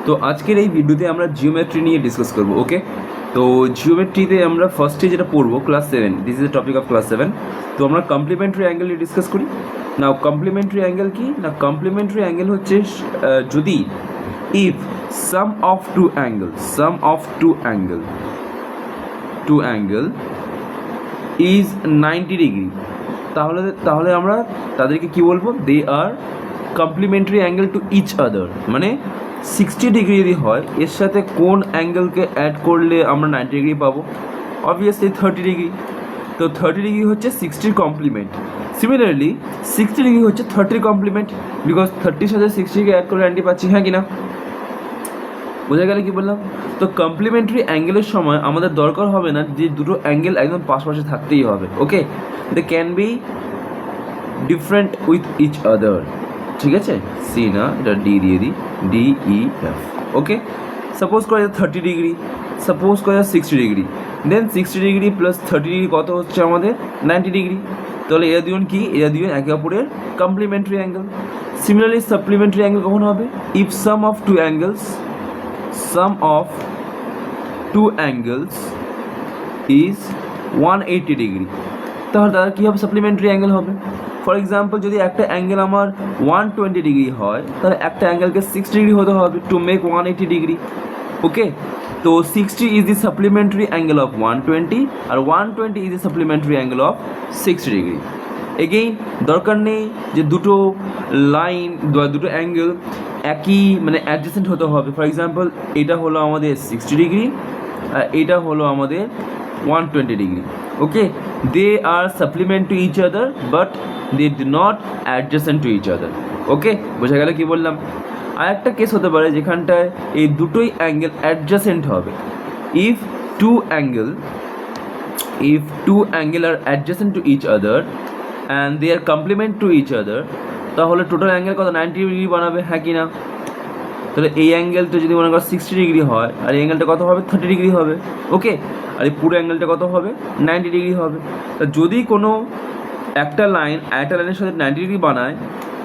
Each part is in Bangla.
তো আজকের এই ভিডিওতে আমরা জিওমেট্রি নিয়ে ডিসকাস করব। ওকে, তো জিওমেট্রিতে আমরা ফার্স্টে যেটা পড়বো class 7, this is the topic of class 7। তো আমরা কমপ্লিমেন্টারি অ্যাঙ্গেল নিয়ে ডিসকাস করি। নাও কমপ্লিমেন্টারি অ্যাঙ্গেল কি না, কমপ্লিমেন্টারি অ্যাঙ্গেল হচ্ছে যদি if sum of two angle is 90 degree, তাহলে আমরা তাদেরকে কি বলবো, they are complementary angle to each other. মানে 60 ডিগ্রি যদি হয়, এর সাথে কোন অ্যাঙ্গেলকে অ্যাড করলে আমরা 90 ডিগ্রি পাবো? Obviously 30 degree. তো 30 ডিগ্রি হচ্ছে 60-র কমপ্লিমেন্ট। সিমিলারলি 60 ডিগ্রি হচ্ছে 30-র কমপ্লিমেন্ট, বিকজ 30-র সাথে 60-কে অ্যাড করে 90 পাচ্ছি, হ্যাঁ কি না? বোঝা গেলে কি বললাম? তো কমপ্লিমেন্টারি অ্যাঙ্গেলের সময় আমাদের দরকার হবে না যে দুটো অ্যাঙ্গেল একদম পাশাপাশি থাকতেই হবে। Okay, they can be different with each other. ঠিক আছে, সি না, এটা ডি দিয়ে দিই, D E F. Okay, suppose করা যায় 30 ডিগ্রি, সাপোজ করা যায় 60 degree, then 60 degree plus 30 degree কত হচ্ছে আমাদের? 90 ডিগ্রি। তাহলে এরা দুজন কি, এরা দুজন একে অপরের complementary angle. Similarly supplementary angle কখন হবে? If sum of two angles is 180 degree, তাহলে তার কী হবে? সাপ্লিমেন্টারি অ্যাঙ্গেল হবে। ফর এক্সাম্পল, যদি একটা অ্যাঙ্গেল আমার 120 ডিগ্রি হয়, তাহলে একটা অ্যাঙ্গেলকে 60 ডিগ্রি হতে হবে টু মেক 180 ডিগ্রি। ওকে, তো 60 is the supplementary angle of 120 আর 120 is the supplementary angle of 60 degree. Again দরকার নেই যে দুটো লাইন বা দুটো অ্যাঙ্গেল একই মানে অ্যাডজেসেন্ট হতে হবে। ফর এক্সাম্পল, এটা হলো আমাদের 60 ডিগ্রি আর এটা হলো আমাদের 120 degree. Okay, they are supplement to each other but they do not adjacent to each other. Okay, বোঝা গেল কি বললাম? আর একটা কেস হতে পারে যেখানটায় এই দুটোই অ্যাঙ্গেল অ্যাডজাসেন্ট হবে। If two angle are adjacent to each other and they are complement to each other, তাহলে টোটাল অ্যাঙ্গেল কত? 90 ডিগ্রি বানাবে, হ্যাঁ কি না? তাহলে এই অ্যাঙ্গেলটা যদি মনে করো 60 ডিগ্রি হয়, আর এই অ্যাঙ্গেলটা কত হবে? 30 ডিগ্রি হবে। ওকে, আর এই পুরো অ্যাঙ্গেলটা কত হবে? 90 ডিগ্রি হবে। তা যদি কোনো একটা লাইন একটা লাইনের সাথে 90 ডিগ্রি বানায়,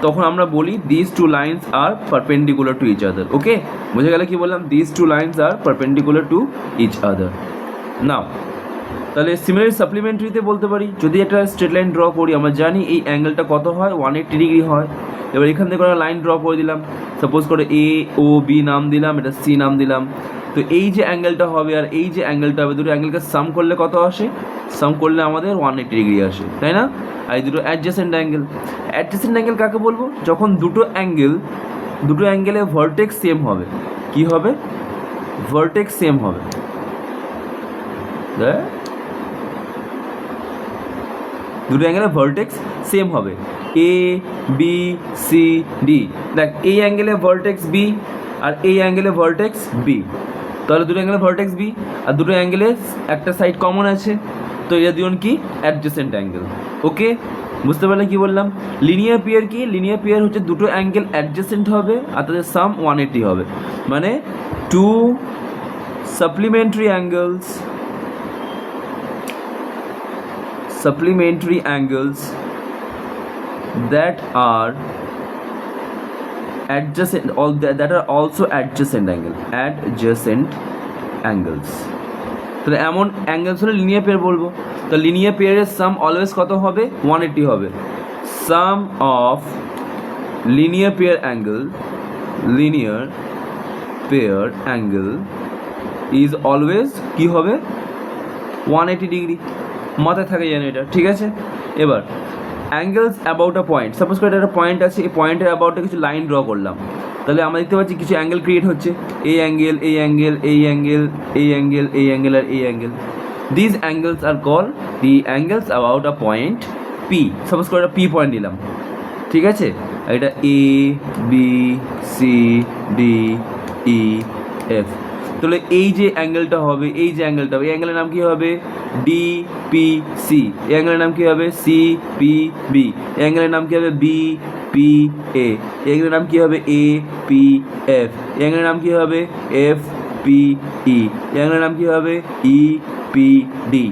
তখন আমরা বলি this two lines are perpendicular to each other. Okay, বুঝে গেলে কি বললাম? This two lines are perpendicular to each other. Now তাহলে সিমিলার সাপ্লিমেন্টারিতে বলতে পারি, যদি একটা স্ট্রেট লাইন ড্র করি, আমরা জানি এই অ্যাঙ্গেলটা কত হয়? 180 ডিগ্রি হয়। এবার এখান থেকে আমরা লাইন ড্র করে দিলাম, সাপোজ করে এ ও বি নাম দিলাম, এটা সি নাম দিলাম। তো এই যে অ্যাঙ্গেলটা হবে আর এই যে অ্যাঙ্গেলটা হবে, দুটো অ্যাঙ্গেলকে সাম করলে কত আসে? সাম করলে আমাদের 180 ডিগ্রি আসে, তাই না? আর এই দুটো অ্যাডজেসেন্ট অ্যাঙ্গেল কাকে বলবো? যখন দুটো অ্যাঙ্গেলে ভার্টেক্স সেম হবে। কি হবে? ভার্টেক্স সেম হবে। দুটো অ্যাঙ্গেলে ভার্টেক্স সেম হবে, এ বি সি ডি। দেখ, এই অ্যাঙ্গেলে ভার্টেক্স বি আর এই অ্যাঙ্গেলে ভার্টেক্স বি, তাহলে দুটো অ্যাঙ্গেলে ভার্টেক্স বি আর দুটো অ্যাঙ্গেলে একটা সাইড কমন আছে, তো এরা দুজন কি? Adjacent angle. ওকে, বুঝতে পারলে কি বললাম? লিনিয়ার পেয়ার কি? লিনিয়ার পেয়ার হচ্ছে দুটো অ্যাঙ্গেল অ্যাডজেসেন্ট হবে আর তাদের সাম 180 হবে। মানে two supplementary angles that are adjacent, that are also adjacent angles. তাহলে এমন অ্যাঙ্গেলস হলে লিনিয়ার পেয়ার বলবো। তো লিনিয়ার পেয়ারের সাম অলওয়েজ কত হবে? 180 হবে। Sum of linear pair angle is always কি হবে? 180 ডিগ্রি। মাথায় থাকে জানো এটা, ঠিক আছে? এবার angles about a point, suppose করে একটা পয়েন্ট আছে, এই পয়েন্টের অ্যাবাউটে কিছু লাইন ড্র করলাম, তাহলে আমরা দেখতে পাচ্ছি কিছু অ্যাঙ্গেল ক্রিয়েট হচ্ছে, এই অ্যাঙ্গেল, এই অ্যাঙ্গেল, এই অ্যাঙ্গেল, এই অ্যাঙ্গেল, এই অ্যাঙ্গেল আর এই angle. This angles are call the angles about a point P. Suppose করে একটা পি পয়েন্ট নিলাম, ঠিক আছে? এটা A B C D E F. তাহলে এই যে অ্যাঙ্গেলটা হবে, এই অ্যাঙ্গেলের নাম কি হবে? D P C. এই অ্যাঙ্গেলের নাম কি হবে? C P B. এই অ্যাঙ্গেলের নাম কি হবে? B P A. এই অ্যাঙ্গেলের নাম কি হবে? A P F. এই অ্যাঙ্গেলের নাম কি হবে? F P E. এই অ্যাঙ্গেলের নাম কি হবে? E P D.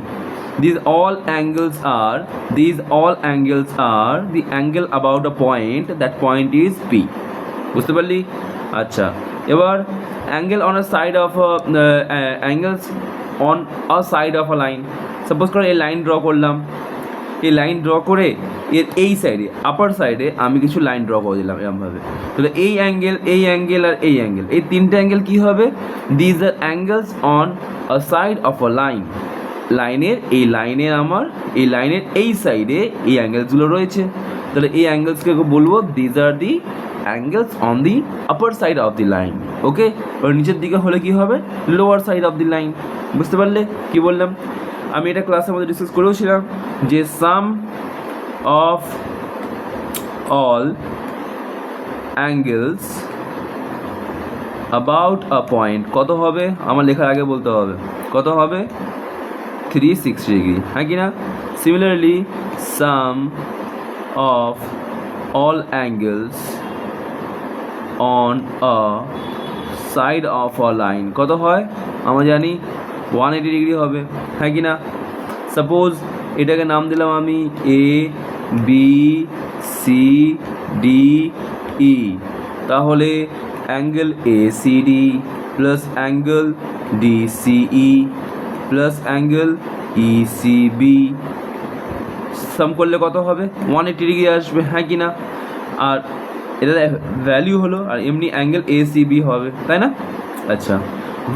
These all angles are the angle about a point, that point is P. বুঝতে পারলি? আচ্ছা, এবার angle on a side of angles on a side of a line, suppose করো এই লাইন ড্র করলাম, এই লাইন ড্র করে এর এই সাইডে আপার সাইডে আমি কিছু লাইন ড্র করে দিলাম এরকমভাবে, তাহলে এই অ্যাঙ্গেল আর এই অ্যাঙ্গেল, এই তিনটে অ্যাঙ্গেল কী হবে? These are angles on a side of a line, লাইনের এই লাইনের আমার এই লাইনের এই সাইডে এই অ্যাঙ্গেলসগুলো রয়েছে, তাহলে এই অ্যাঙ্গেলসকে বলবো these are the angles on the upper side of the line. Okay, এবার নিচের দিকে হলে কি হবে? Lower side of the line. বুঝতে পারলে কি বললাম? আমি এটা ক্লাসের মধ্যে ডিসকাস করেওছিলাম যে sum of all angles about a point কত হবে? আমার লেখার আগে বলতে হবে কত হবে? 360 ডিগ্রি, হ্যাঁ কি না? Similarly some of all angles on a side of a line কত হয়? আমরা জানি 180 ডিগ্রি হবে, হ্যাঁ কি না? সাপোজ এটাকে নাম দিলাম আমি A B C D E, তাহলে angle A C D plus angle D C E plus angle E C B sum করলে কত হবে? 180 ডিগ্রি আসবে, হ্যাঁ কি না? আর এটা ভ্যালু হলো, আর এমনি অ্যাঙ্গেল এ সি বি হবে, তাই না? আচ্ছা,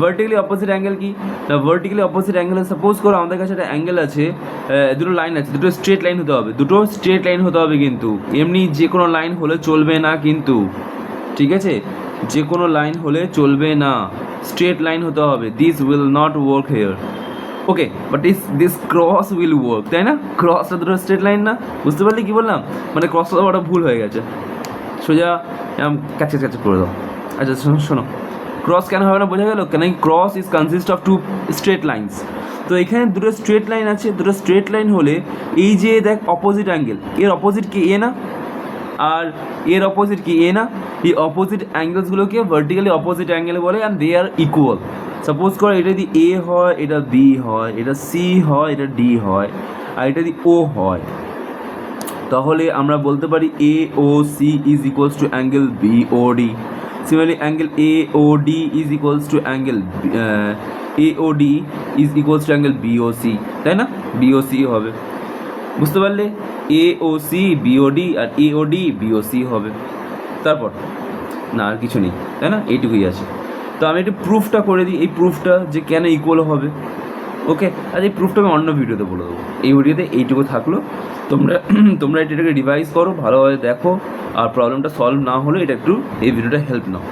ভার্টিক্যালি অপোজিট অ্যাঙ্গেল কি না? ভার্টিক্যালি অপোজিট অ্যাঙ্গেল সাপোজ করো আমাদের কাছে একটা অ্যাঙ্গেল আছে, দুটো লাইন আছে, দুটো স্ট্রেট লাইন হতে হবে, দুটো স্ট্রেট লাইন হতে হবে, কিন্তু এমনি যে কোনো লাইন হলে চলবে না কিন্তু, ঠিক আছে? যে কোনো লাইন হলে চলবে না, স্ট্রেট লাইন হতে হবে। This will not work hair, okay, but this cross will work, তাই না? ক্রসটা দুটো স্ট্রেট লাইন না? বুঝতে পারলি কি বললাম? মানে ক্রসটা ওটা ভুল হয়ে গেছে, সোজা ক্যাচে ক্যাচে করে দাও। আচ্ছা শোনো, ক্রস কেন হবে না বোঝা গেল? কেন? Cross is consist of two straight lines, তো এখানে দুটো স্ট্রেট লাইন আছে, দুটো স্ট্রেট লাইন হলে এই যে দেখ অপোজিট অ্যাঙ্গেল, এর অপোজিট কি এ না? আর এর অপোজিট কি এ না? এই অপোজিট অ্যাঙ্গেলসগুলোকে ভার্টিক্যালি অপোজিট অ্যাঙ্গেল বলে, and they are equal. Suppose করো এটা যদি এ হয়, এটা বি হয়, এটা সি হয়, এটা ডি হয়, আর এটা যদি ও হয়, তাহলে আমরা বলতে পারি A O C is equals to angle B O D. Similarly angle A O D is equals to angle A O D is equals to angle B O C, তাই না? বি ও সি হবে, বুঝতে পারলে? A O C B O D, আর A O D B O C হবে। তারপর না আর কিছু নেই, তাই না? এইটুকুই আছে। তো আমি একটু প্রুফটা করে দিই, এই প্রুফটা যে কেন ইকুয়াল হবে। ওকে, আর এই প্রুফটা আমি অন্য ভিডিওতে বলে দেবো, এই ভিডিওতে এইটুকু থাকলো। তোমরা এটাকে রিভাইজ করো, ভালোভাবে দেখো, আর প্রবলেমটা সলভ না হলে এটা একটু এই ভিডিওটা হেল্প নাও।